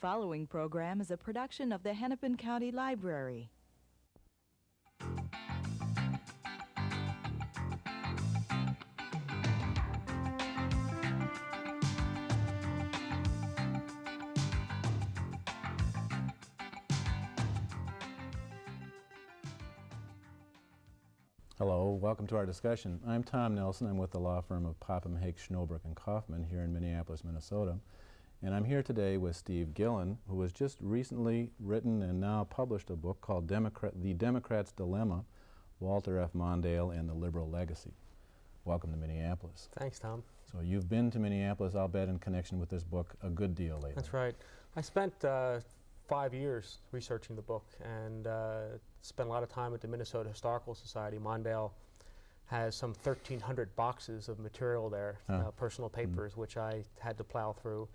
Following program is a production of the Hennepin County Library. Hello, welcome to our discussion. I'm Tom Nelson. I'm with the law firm of Popham, Hake, Schnobrook & Kaufman here in Minneapolis, Minnesota. And I'm here today with Steve Gillon, who has just recently written and now published a book called The Democrat's Dilemma, Walter F. Mondale and the Liberal Legacy. Welcome to Minneapolis. Thanks, Tom. So you've been to Minneapolis, I'll bet, in connection with this book a good deal lately. That's right. I spent 5 years researching the book and spent a lot of time at the Minnesota Historical Society. Mondale has some 1,300 boxes of material there, personal papers, which I had to plow through.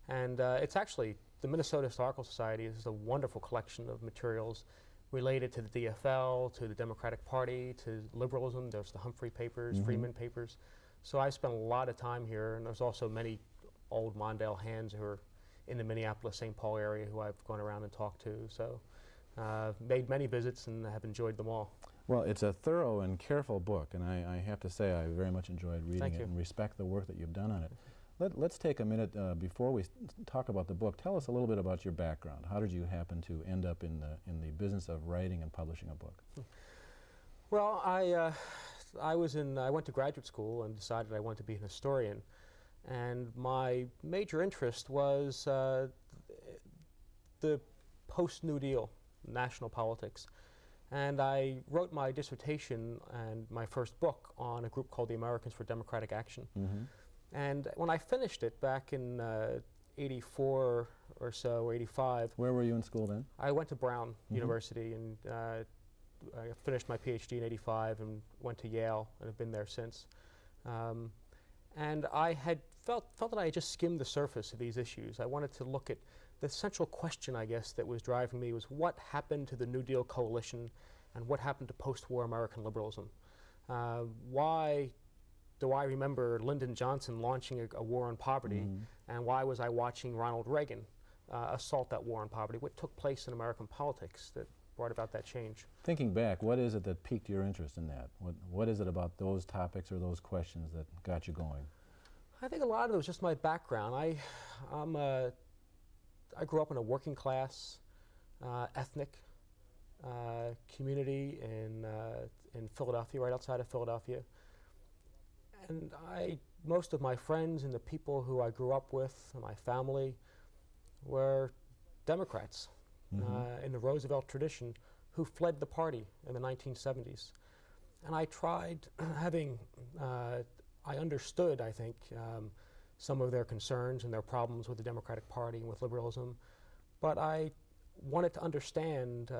And it's actually, the Minnesota Historical Society is a wonderful collection of materials related to the DFL, to the Democratic Party, to liberalism. There's the Humphrey papers, Freeman papers. So I spent a lot of time here, and there's also many old Mondale hands who are in the Minneapolis-St. Paul area who I've gone around and talked to. So made many visits and have enjoyed them all. Well, it's a thorough and careful book, and I have to say I very much enjoyed reading it and respect the work that you've done on it. Let's take a minute before we talk about the book. Tell us a little bit about your background. How did you happen to end up in the business of writing and publishing a book? Well, I went to graduate school and decided I wanted to be an historian. And my major interest was the post-New Deal, national politics. And I wrote my dissertation and my first book on a group called the Americans for Democratic Action. And when I finished it back in 84 or so, 85. Where were you in school then? I went to Brown University, and I finished my PhD in 85 and went to Yale and have been there since. And I had felt that I had just skimmed the surface of these issues. I wanted to look at the central question, I guess, that was driving me was what happened to the New Deal coalition and what happened to post-war American liberalism. Why do I remember Lyndon Johnson launching a war on poverty, and why was I watching Ronald Reagan assault that war on poverty? What took place in American politics that brought about that change? Thinking back, what is it that piqued your interest in that? What is it about those topics or those questions that got you going? I think a lot of it was just my background. I grew up in a working class, ethnic community in Philadelphia, right outside of Philadelphia. And most of my friends and the people who I grew up with, and my family, were Democrats in the Roosevelt tradition who fled the party in the 1970s. And I tried I understood, I think, some of their concerns and their problems with the Democratic Party and with liberalism, but I wanted to understand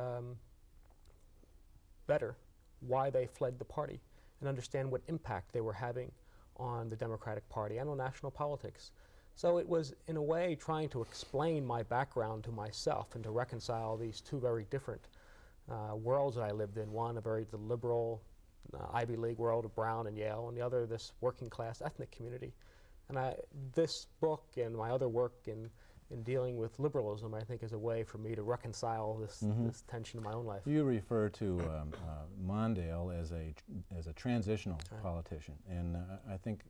better why they fled the party and understand what impact they were having on the Democratic Party and on national politics. So it was, in a way, trying to explain my background to myself and to reconcile these two very different worlds that I lived in. One, the liberal Ivy League world of Brown and Yale, and the other, this working class ethnic community. And this book and my other work in dealing with liberalism, I think, is a way for me to reconcile this tension in my own life. You refer to Mondale as a transitional politician, and I think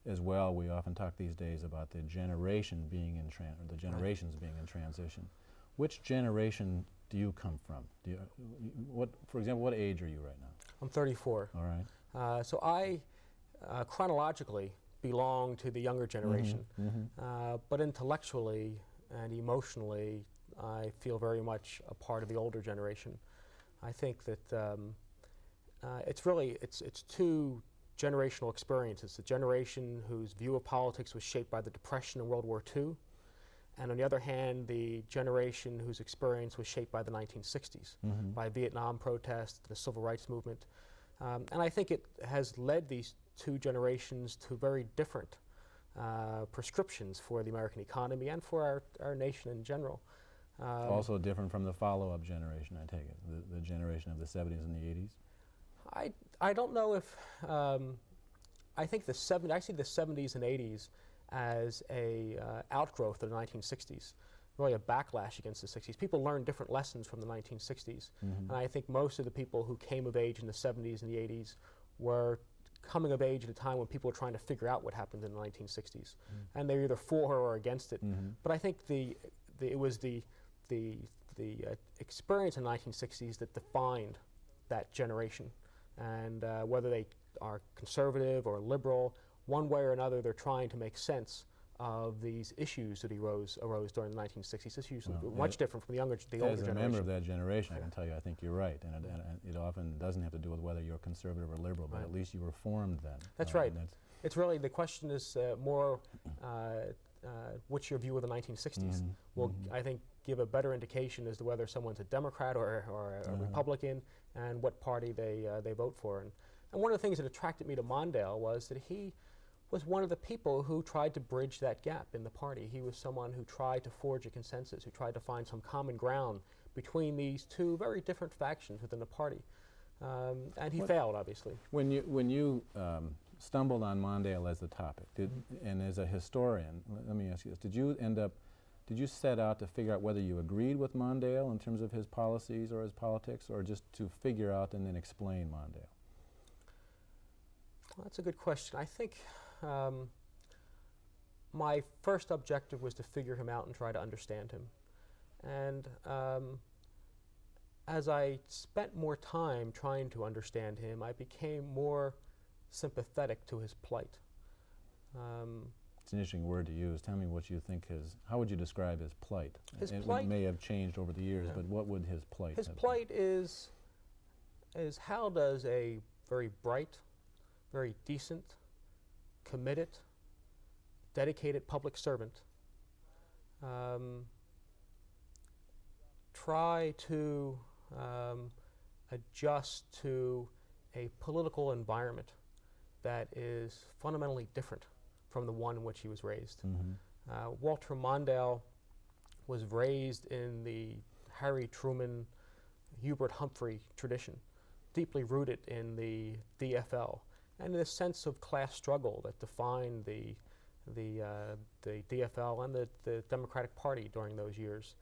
as well we often talk these days about the generation being in generations being in transition. Which generation do you come from? For example, what age are you right now? I'm 34. All right. So I chronologically belong to the younger generation, but intellectually and emotionally, I feel very much a part of the older generation. I think that it's two generational experiences. The generation whose view of politics was shaped by the Depression and World War II, and on the other hand, the generation whose experience was shaped by the 1960s, by Vietnam protests, the Civil Rights Movement. And I think it has led these two generations to very different prescriptions for the American economy and for our nation in general. Also different from the follow-up generation, I take it, the generation of the 70s and the 80s? I don't know if, I think I see the 70s and 80s as a outgrowth of the 1960s. really a backlash against the 60s. People learned different lessons from the 1960s. And I think most of the people who came of age in the 70s and the 80s were coming of age at a time when people were trying to figure out what happened in the 1960s. And they're either for or against it. But I think it was the experience in the 1960s that defined that generation. And whether they are conservative or liberal, one way or another, they're trying to make sense of these issues that arose during the 1960s. Issues much different from the older generation. As a member of that generation, I can tell you, I think you're right. And it often doesn't have to do with whether you're conservative or liberal, but at least you were formed then. That's right. It's really, the question is more what's your view of the 1960s? Will, I think, give a better indication as to whether someone's a Democrat or a Republican and what party they vote for. And one of the things that attracted me to Mondale was that he was one of the people who tried to bridge that gap in the party. He was someone who tried to forge a consensus, who tried to find some common ground between these two very different factions within the party. And he failed, obviously. When you stumbled on Mondale as the topic, and as a historian, let me ask you this, did you set out to figure out whether you agreed with Mondale in terms of his policies or his politics, or just to figure out and then explain Mondale? Well, that's a good question. I think my first objective was to figure him out and try to understand him. And as I spent more time trying to understand him, I became more sympathetic to his plight. It's an interesting word to use. Tell me what you think how would you describe his plight? His it plight may have changed over the years, but what would his plight His have plight is how does a very bright, very decent, committed, dedicated public servant try to adjust to a political environment that is fundamentally different from the one in which he was raised. Walter Mondale was raised in the Harry Truman, Hubert Humphrey tradition, deeply rooted in the DFL, and in a sense of class struggle that defined the DFL and the Democratic Party during those years.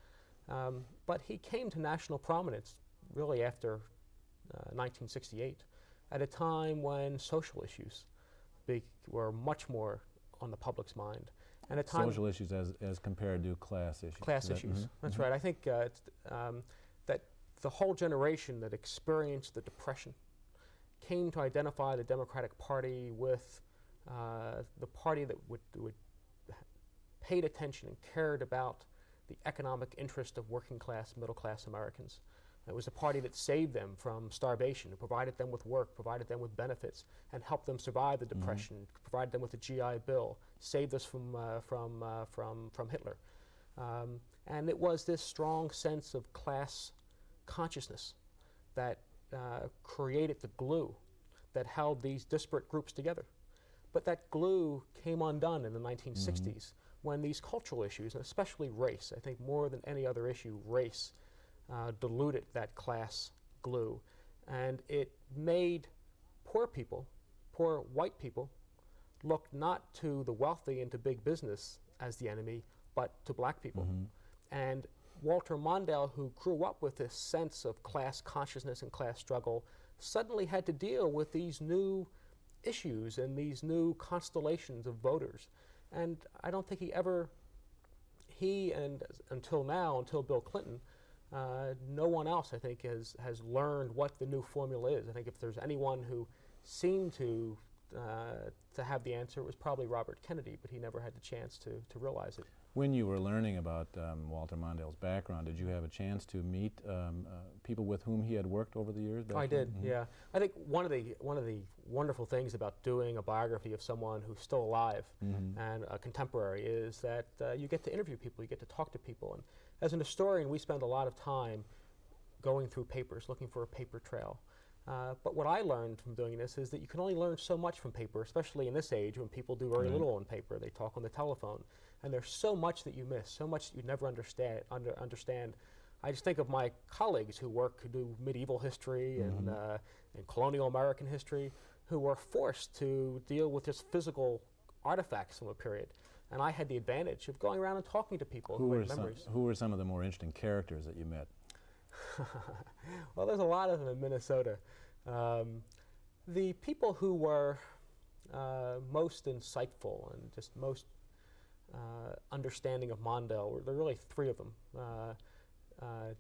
But he came to national prominence really after 1968, at a time when social issues were much more on the public's mind. And a time social issues as compared to class issues. Class issues, that's right. I think that the whole generation that experienced the Depression came to identify the Democratic Party with the party that would paid attention and cared about the economic interest of working class, middle class Americans. It was a party that saved them from starvation, provided them with work, provided them with benefits, and helped them survive the Depression, provided them with the GI Bill, saved us from Hitler. And it was this strong sense of class consciousness that created the glue that held these disparate groups together. But that glue came undone in the 1960s when these cultural issues, and especially race, I think more than any other issue, race, diluted that class glue. And it made poor people, poor white people, look not to the wealthy and to big business as the enemy, but to black people. And Walter Mondale, who grew up with this sense of class consciousness and class struggle, suddenly had to deal with these new issues and these new constellations of voters. And I don't think he and until now, until Bill Clinton, no one else, I think, has learned what the new formula is. I think if there's anyone who seemed to have the answer, it was probably Robert Kennedy, but he never had the chance to realize it. When you were learning about Walter Mondale's background, did you have a chance to meet people with whom he had worked over the years? I did, yeah. I think one of the wonderful things about doing a biography of someone who's still alive and a contemporary is that you get to interview people, you get to talk to people. And as an historian, we spend a lot of time going through papers, looking for a paper trail. But what I learned from doing this is that you can only learn so much from paper, especially in this age when people do very little on paper. They talk on the telephone. And there's so much that you miss, so much that you never understand. I just think of my colleagues who do medieval history and colonial American history, who were forced to deal with just physical artifacts from a period. And I had the advantage of going around and talking to people who had memories. Who were some of the more interesting characters that you met? Well, there's a lot of them in Minnesota. The people who were most insightful and just most understanding of Mondale, there were really three of them.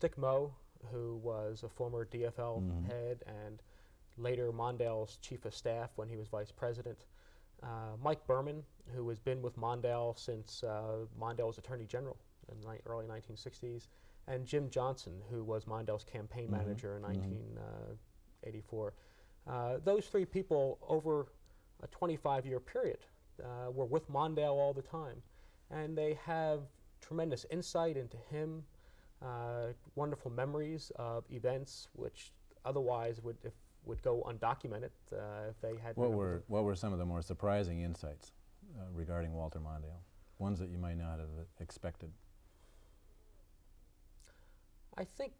Dick Moe, who was a former DFL head and later Mondale's chief of staff when he was vice president. Mike Berman, who has been with Mondale since Mondale was attorney general in the early 1960s. And Jim Johnson, who was Mondale's campaign manager in 1984. Those three people over a 25-year period were with Mondale all the time. And they have tremendous insight into him, wonderful memories of events which otherwise would go undocumented if they had. What were some of the more surprising insights regarding Walter Mondale? Ones that you might not have expected? I think,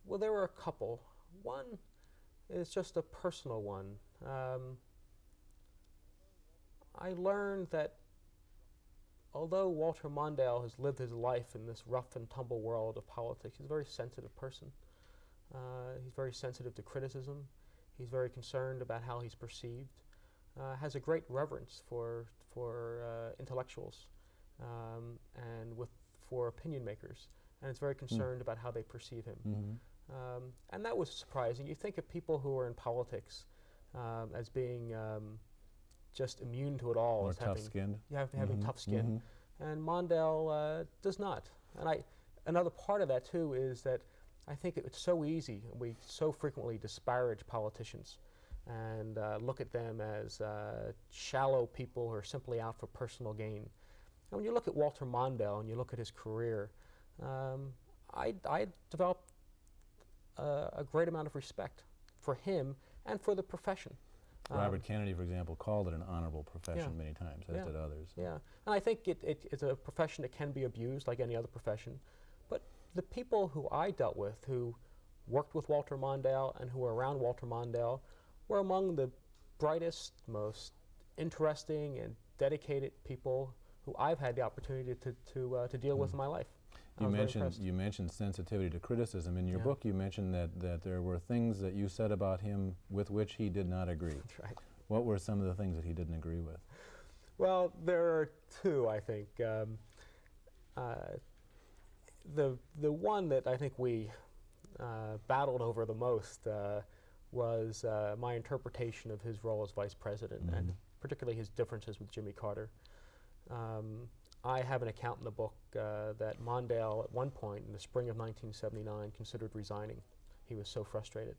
well, there were a couple. One is just a personal one. I learned that although Walter Mondale has lived his life in this rough and tumble world of politics, he's a very sensitive person. He's very sensitive to criticism. He's very concerned about how he's perceived. Has a great reverence for intellectuals and for opinion makers. And is very concerned about how they perceive him. And that was surprising. You think of people who are in politics as being just immune to it all. Or tough-skinned. Having tough skin. And Mondale does not. And another part of that, too, is that I think it's so easy, and we so frequently disparage politicians and look at them as shallow people who are simply out for personal gain. And when you look at Walter Mondale and you look at his career, I developed a great amount of respect for him and for the profession. Robert Kennedy, for example, called it an honorable profession many times, as did others. Yeah, and I think it's a profession that can be abused like any other profession. But the people who I dealt with, who worked with Walter Mondale and who were around Walter Mondale, were among the brightest, most interesting and dedicated people who I've had the opportunity to deal with in my life. You mentioned sensitivity to criticism. In your book, you mentioned that there were things that you said about him with which he did not agree. That's right. What were some of the things that he didn't agree with? Well, there are two, I think. The one that I think we battled over the most was my interpretation of his role as vice president, and particularly his differences with Jimmy Carter. I have an account in the book that Mondale, at one point in the spring of 1979, considered resigning. He was so frustrated.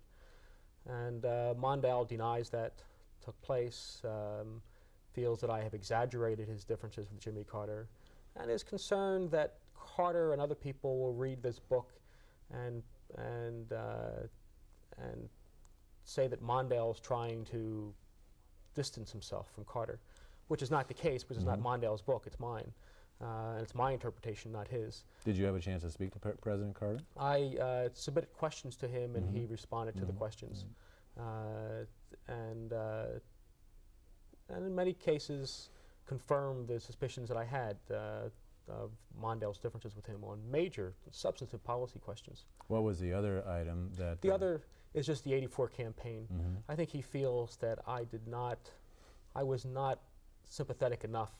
And Mondale denies that took place, feels that I have exaggerated his differences with Jimmy Carter, and is concerned that Carter and other people will read this book and say that Mondale is trying to distance himself from Carter, which is not the case, because it's not Mondale's book, it's mine. And it's my interpretation, not his. Did you have a chance to speak to President Carter? I submitted questions to him, and he responded to the questions. And in many cases confirmed the suspicions that I had of Mondale's differences with him on major substantive policy questions. What was the other item that... The other is just the '84 campaign. I think he feels that I was not sympathetic enough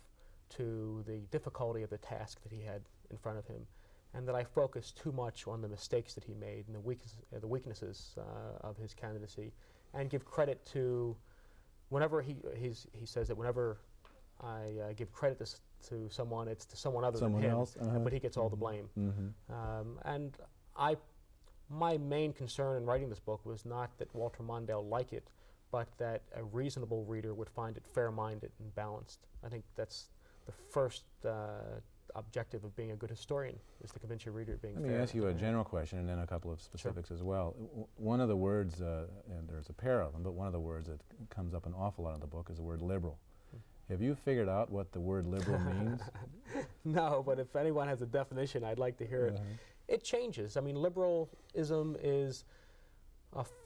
to the difficulty of the task that he had in front of him, and that I focused too much on the mistakes that he made and the weaknesses of his candidacy, and give credit to, whenever he says that whenever I give credit to someone, it's to someone other than him, else? But he gets all the blame. And my main concern in writing this book was not that Walter Mondale liked it, but that a reasonable reader would find it fair-minded and balanced. I think that's the first objective of being a good historian, is to convince your reader of being fair. Let me ask you a general question and then a couple of specifics as well. One of the words, and there's a pair of them, but one of the words that comes up an awful lot in the book is the word liberal. Have you figured out what the word liberal means? No, but if anyone has a definition, I'd like to hear it. It changes. I mean, liberalism is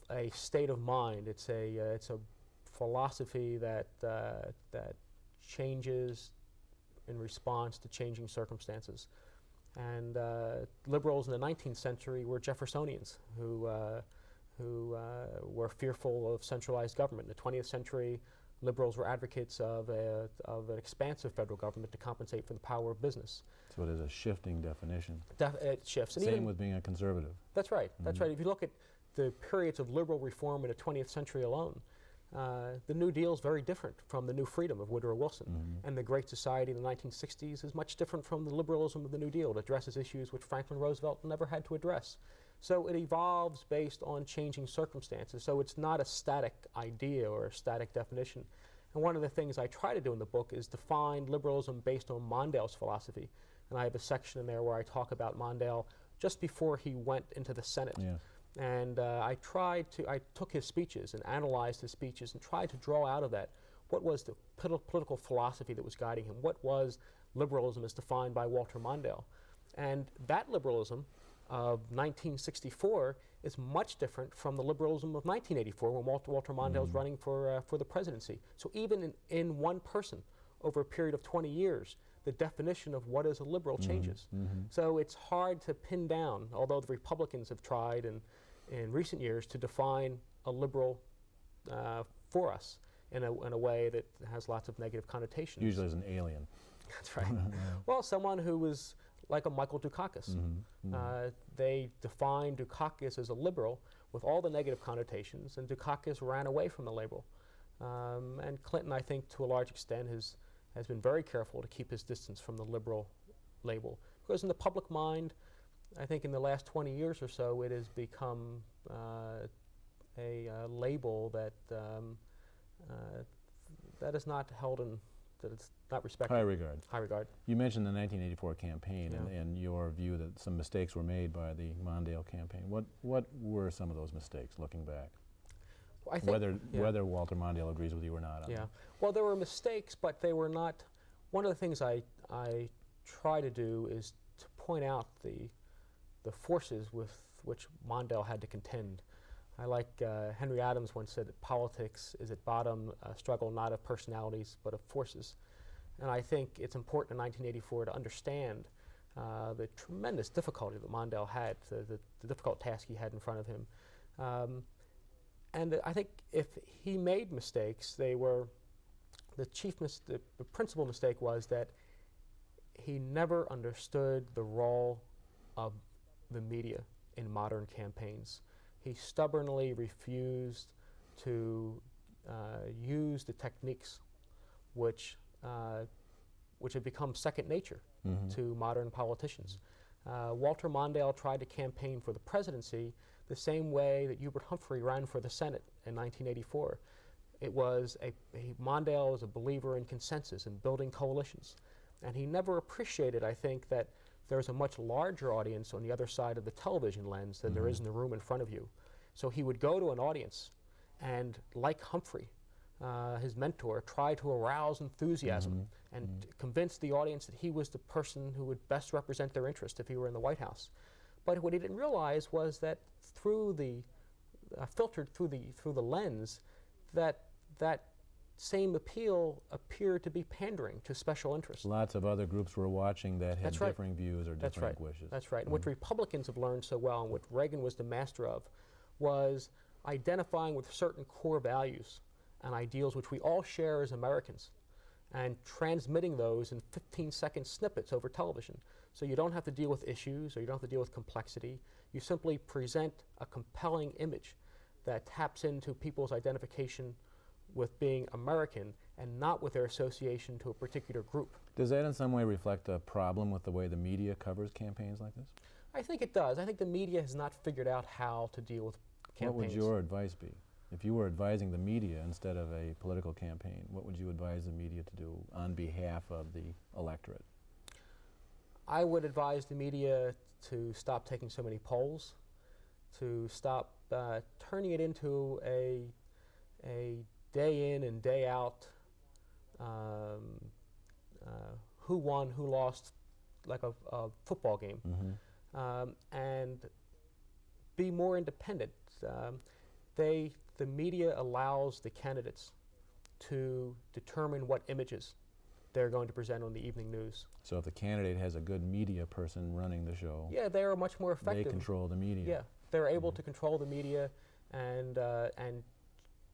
a state of mind. It's a philosophy that changes in response to changing circumstances. And liberals in the 19th century were Jeffersonians who were fearful of centralized government. In the 20th century, liberals were advocates of an expansive federal government to compensate for the power of business. So it is a shifting definition. It shifts. And Same with being a conservative. That's right. That's right. If you look at the periods of liberal reform in the 20th century alone, the New Deal is very different from the New Freedom of Woodrow Wilson. And the Great Society in the 1960s is much different from the liberalism of the New Deal. It addresses issues which Franklin Roosevelt never had to address. So it evolves based on changing circumstances. So it's not a static idea or a static definition. And one of the things I try to do in the book is define liberalism based on Mondale's philosophy. And I have a section in there where I talk about Mondale just before he went into the Senate. Yeah. And I took his speeches and analyzed his speeches and tried to draw out of that what was the political philosophy that was guiding him. What was liberalism as defined by Walter Mondale? And that liberalism of 1964 is much different from the liberalism of 1984 when Walter Mondale was running for the presidency. So even in one person, over a period of 20 years, the definition of what is a liberal changes. So it's hard to pin down, although the Republicans have tried in recent years to define a liberal for us in a way that has lots of negative connotations. Usually as an alien. That's right. Well, someone who was like a Michael Dukakis. They defined Dukakis as a liberal with all the negative connotations, and Dukakis ran away from the label. And Clinton, I think, to a large extent, has been very careful to keep his distance from the liberal label. Because in the public mind, I think in the last 20 years or so, it has become a label that that is not held in, that it's not respected. High regard. High regard. You mentioned the 1984 campaign Yeah. and your view that some mistakes were made by the Mondale campaign. What were some of those mistakes, looking back? Well, I think whether Walter Mondale agrees with you or not on that. Well, there were mistakes, but they were not. One of the things I try to do is to point out the forces with which Mondale had to contend. I like Henry Adams once said that politics is at bottom a struggle not of personalities but of forces. And I think it's important in 1984 to understand the tremendous difficulty that Mondale had, the difficult task he had in front of him. And I think if he made mistakes, they were the principal mistake was that he never understood the role of the media in modern campaigns. He stubbornly refused to use the techniques which have become second nature to modern politicians. Walter Mondale tried to campaign for the presidency the same way that Hubert Humphrey ran for the Senate in 1984. It was Mondale was a believer in consensus and building coalitions. And he never appreciated, I think, that there's a much larger audience on the other side of the television lens than there is in the room in front of you. So he would go to an audience and, like Humphrey, his mentor, try to arouse enthusiasm and convince the audience that he was the person who would best represent their interest if he were in the White House. But what he didn't realize was that through the filtered through the lens, that same appeal appeared to be pandering to special interests. Lots of other groups were watching that had differing views or different wishes. That's right. And what Republicans have learned so well, and what Reagan was the master of, was identifying with certain core values and ideals which we all share as Americans, and transmitting those in 15-second snippets over television. So you don't have to deal with issues, or you don't have to deal with complexity. You simply present a compelling image that taps into people's identification with being American and not with their association to a particular group. Does that in some way reflect a problem with the way the media covers campaigns like this? I think it does. I think the media has not figured out how to deal with campaigns. What would your advice be? If you were advising the media instead of a political campaign, what would you advise the media to do on behalf of the electorate? I would advise the media to stop taking so many polls, to stop turning it into a day in and day out who won, who lost, like a football game, and be more independent. The media allows the candidates to determine what images they're going to present on the evening news. So if the candidate has a good media person running the show, Yeah, they are much more effective. they control the media. Yeah, they're able to control the media and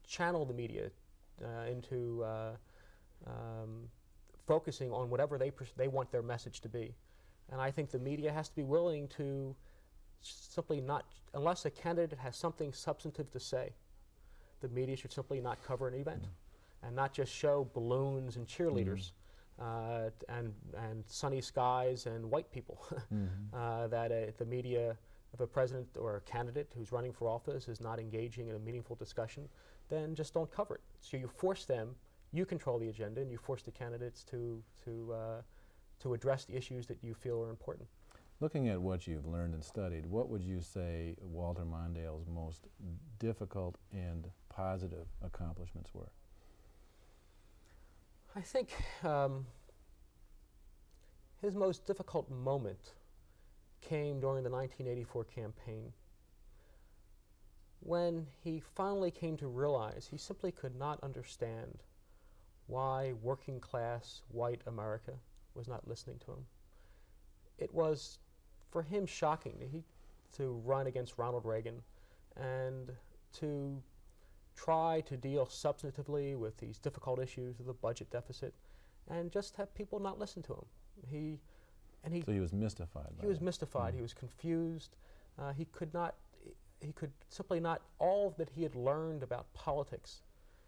channel the media into focusing on whatever they want their message to be. And I think the media has to be willing to simply not, unless a candidate has something substantive to say, the media should simply not cover an event and not just show balloons and cheerleaders and sunny skies and white people. That the media, if a president or a candidate who's running for office is not engaging in a meaningful discussion, then just don't cover it. So you force them, you control the agenda, and you force the candidates to address the issues that you feel are important. Looking at what you've learned and studied, what would you say Walter Mondale's most difficult and positive accomplishments were? I think his most difficult moment came during the 1984 campaign, when he finally came to realize he simply could not understand why working class white America was not listening to him. It was, for him, shocking to run against Ronald Reagan and to try to deal substantively with these difficult issues of the budget deficit and just have people not listen to him. So he was mystified by He was mystified. He was confused. He could simply not, all that he had learned about politics,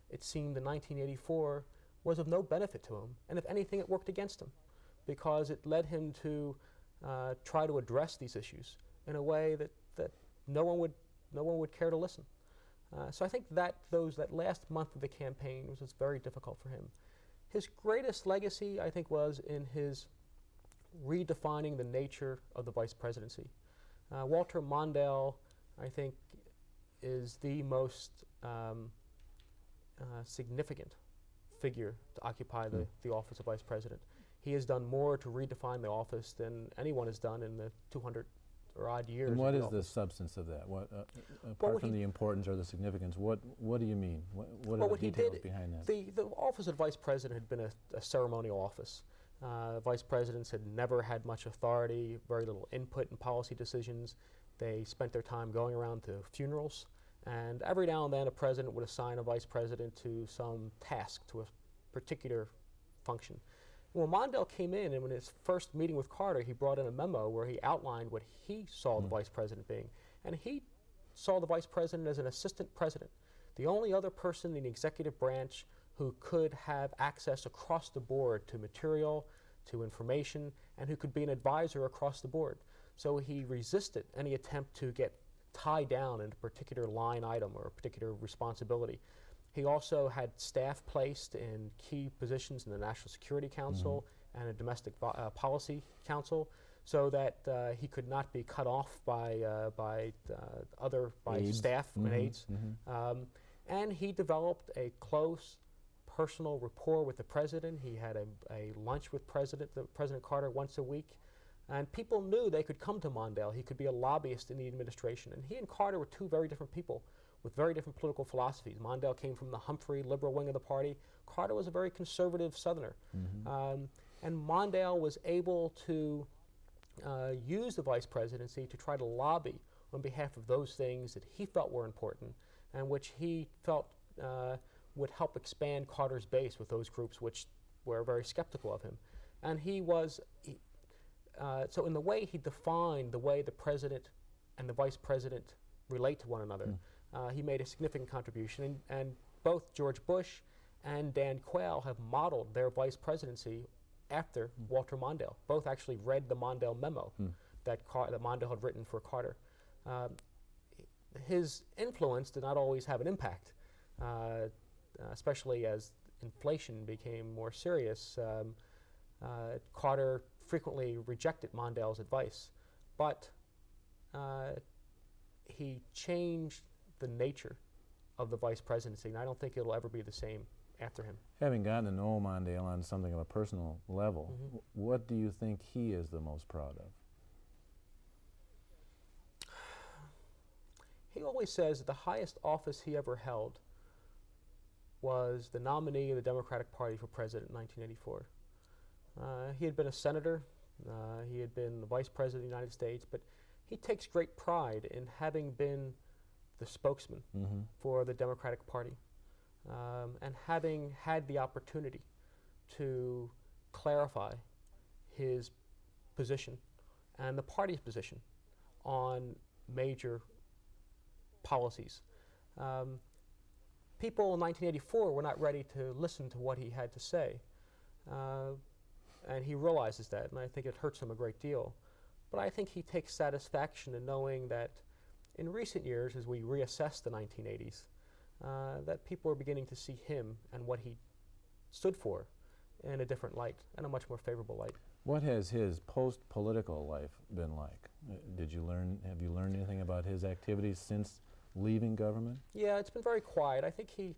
it seemed in 1984, was of no benefit to him. And if anything, it worked against him, because it led him to try to address these issues in a way that no one would care to listen. So I think that last month of the campaign was very difficult for him. His greatest legacy, I think, was in his redefining the nature of the vice presidency. Walter Mondale, I think, is the most significant figure to occupy the office of vice president. He has done more to redefine the office than anyone has done in the 200 or odd years. And what is the substance of that? What, apart from the importance or the significance, what do you mean? What are the details behind that? The office of vice president had been a ceremonial office. Vice presidents had never had much authority, very little input in policy decisions. They spent their time going around to funerals, and every now and then a president would assign a vice president to some task, to a particular function. When Mondale came in, and in his first meeting with Carter, he brought in a memo where he outlined what he saw the vice president being. And he saw the vice president as an assistant president, the only other person in the executive branch who could have access across the board to material, to information, and who could be an advisor across the board. So he resisted any attempt to get tied down in a particular line item or a particular responsibility. He also had staff placed in key positions in the National Security Council and a Domestic Policy Council, so that he could not be cut off by staff and aides. And he developed a close personal rapport with the president. He had a lunch with President Carter once a week, and people knew they could come to Mondale. He could be a lobbyist in the administration, and he and Carter were two very different people with very different political philosophies. Mondale came from the Humphrey liberal wing of the party. Carter was a very conservative Southerner. And Mondale was able to use the vice presidency to try to lobby on behalf of those things that he felt were important and which he felt would help expand Carter's base with those groups which were very skeptical of him. And so in the way he defined the way the president and the vice president relate to one another, he made a significant contribution, and both George Bush and Dan Quayle have modeled their vice presidency after Walter Mondale. Both actually read the Mondale memo that Mondale had written for Carter. His influence did not always have an impact, especially as inflation became more serious. Carter frequently rejected Mondale's advice, but he changed the nature of the vice presidency, and I don't think it'll ever be the same after him. Having gotten to know Mondale on something of a personal level, what do you think he is the most proud of? He always says that the highest office he ever held was the nominee of the Democratic Party for president in 1984. He had been a senator, he had been the vice president of the United States, but he takes great pride in having been the spokesman for the Democratic Party and having had the opportunity to clarify his position and the party's position on major policies. People in 1984 were not ready to listen to what he had to say, and he realizes that, and I think it hurts him a great deal. But I think he takes satisfaction in knowing that in recent years, as we reassess the 1980s, that people are beginning to see him and what he stood for in a different light, and a much more favorable light. What has his post-political life been like? Have you learned anything about his activities since leaving government? Yeah, it's been very quiet. I think he,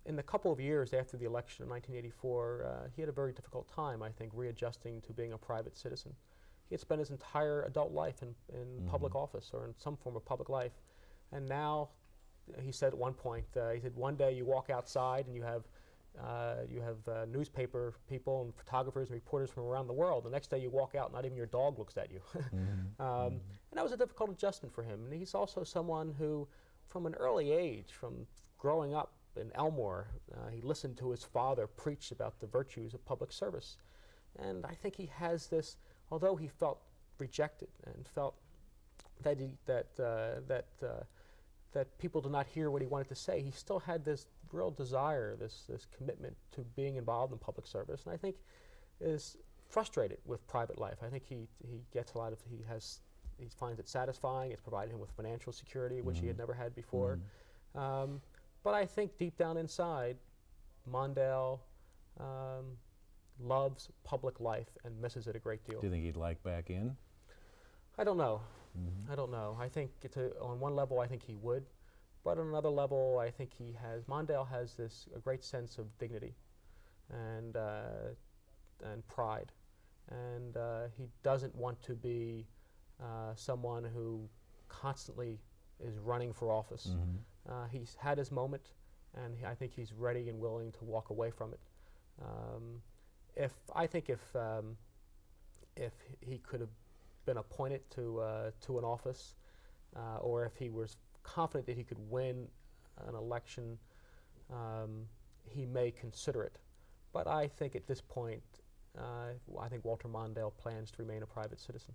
in the couple of years after the election in 1984, he had a very difficult time, I think, readjusting to being a private citizen. He had spent his entire adult life in public office or in some form of public life. And now, he said at one point, he said, one day you walk outside and you have newspaper people and photographers and reporters from around the world. The next day you walk out, not even your dog looks at you. And that was a difficult adjustment for him. And he's also someone who, from an early age, from growing up in Elmore, he listened to his father preach about the virtues of public service. And I think he has this, although he felt rejected and felt that that people did not hear what he wanted to say, he still had this real desire, this commitment to being involved in public service, and I think is frustrated with private life. I think he gets a lot of, he finds it satisfying. It's provided him with financial security, which he had never had before. But I think deep down inside, Mondale loves public life and misses it a great deal. Do you think he'd like back in? I don't know. I don't know. I think on one level, I think he would, but on another level, I think Mondale has a great sense of dignity and pride, and he doesn't want to be someone who constantly is running for office. He's had his moment, and I think he's ready and willing to walk away from it. If he could have been appointed to an office, or if he was confident that he could win an election, he may consider it. But I think at this point, I think Walter Mondale plans to remain a private citizen.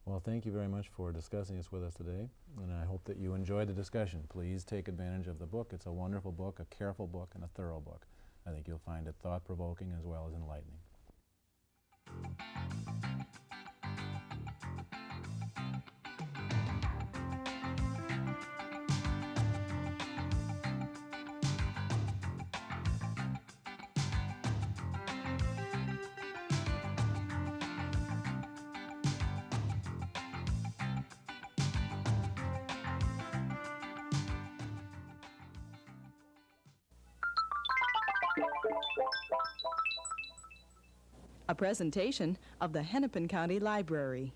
Well, thank you very much for discussing this with us today, and I hope that you enjoyed the discussion. Please take advantage of the book. It's a wonderful book, a careful book, and a thorough book. I think you'll find it thought-provoking as well as enlightening. A presentation of the Hennepin County Library.